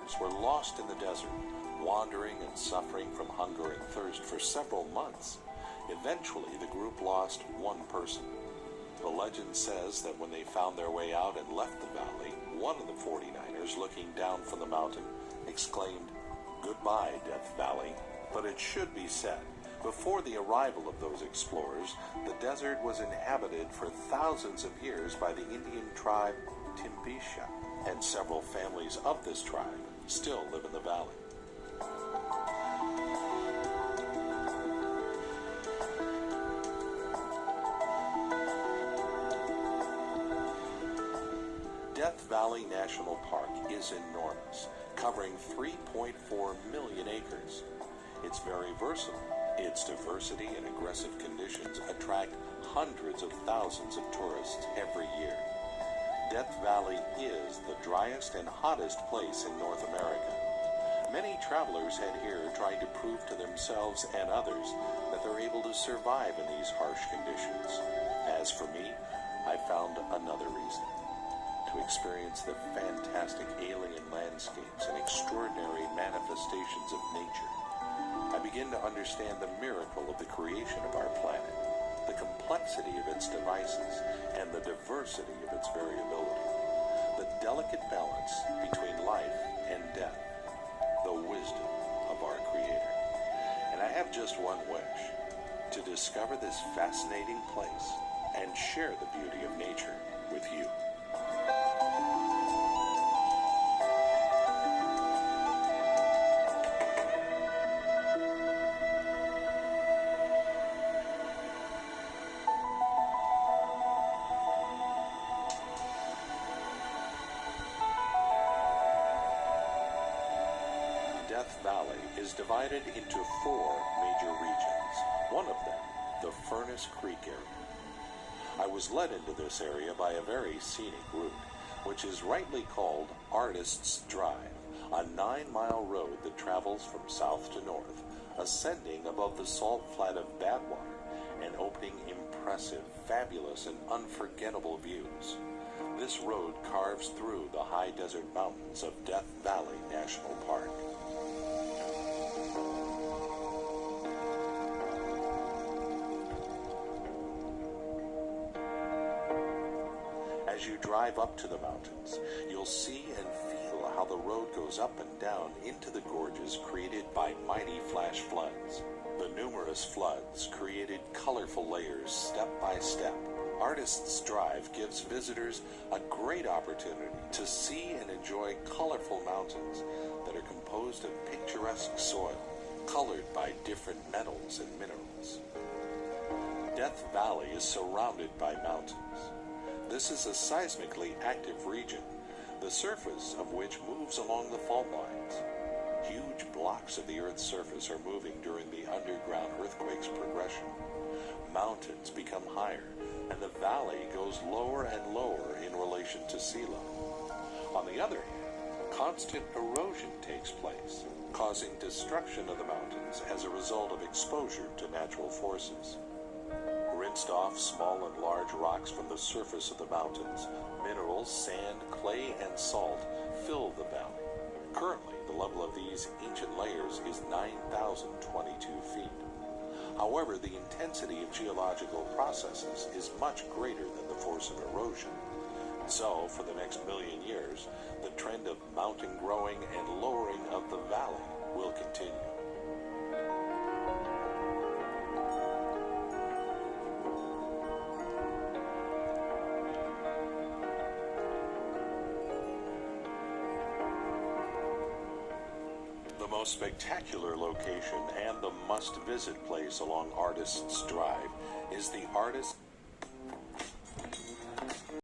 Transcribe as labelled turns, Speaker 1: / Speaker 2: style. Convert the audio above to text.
Speaker 1: travelers were lost in the desert, wandering and suffering from hunger and thirst for several months. Eventually, the group lost one person. The legend says that when they found their way out and left the valley, one of the 49ers, looking down from the mountain, exclaimed, "Goodbye, Death Valley." But it should be said, before the arrival of those explorers, the desert was inhabited for thousands of years by the Indian tribe Timbisha, and several families of this tribe still live in the valley. Death Valley National Park is enormous, covering 3.4 million acres. It's very versatile. Its diversity and aggressive conditions attract hundreds of thousands of tourists every year. Death Valley is the driest and hottest place in North America. Many travelers head here trying to prove to themselves and others that they're able to survive in these harsh conditions. As for me, I found another reason: to experience the fantastic alien landscapes and extraordinary manifestations of nature. I begin to understand the miracle of the creation of our planet, the complexity of its devices, and the diversity of its variability, the delicate balance between life and death, the wisdom of our Creator. And I have just one wish: to discover this fascinating place and share the beauty of nature with you. Death Valley is divided into 4 major regions. One of them, the Furnace Creek area. I was led into this area by a very scenic route, which is rightly called Artist's Drive, a 9-mile road that travels from south to north, ascending above the salt flat of Badwater and opening impressive, fabulous, and unforgettable views. This road carves through the high desert mountains of Death Valley National Park. As you drive up to the mountains, you'll see and feel how the road goes up and down into the gorges created by mighty flash floods. The numerous floods created colorful layers step by step. Artist's Drive gives visitors a great opportunity to see and enjoy colorful mountains that are composed of picturesque soil, colored by different metals and minerals. Death Valley is surrounded by mountains. This is a seismically active region, the surface of which moves along the fault lines. Huge blocks of the Earth's surface are moving during the underground earthquake's progression. Mountains become higher, and the valley goes lower and lower in relation to sea level. On the other hand, constant erosion takes place, causing destruction of the mountains as a result of exposure to natural forces. Rinsed off small and large rocks from the surface of the mountains, minerals, sand, clay, and salt fill the valley. Currently, the level of these ancient layers is 9,022 feet. However, the intensity of geological processes is much greater than the force of erosion. So, for the next million years, the trend of mountain growing and lowering of the valley will continue. The most spectacular location and the must-visit place along Artist's Drive is the Artist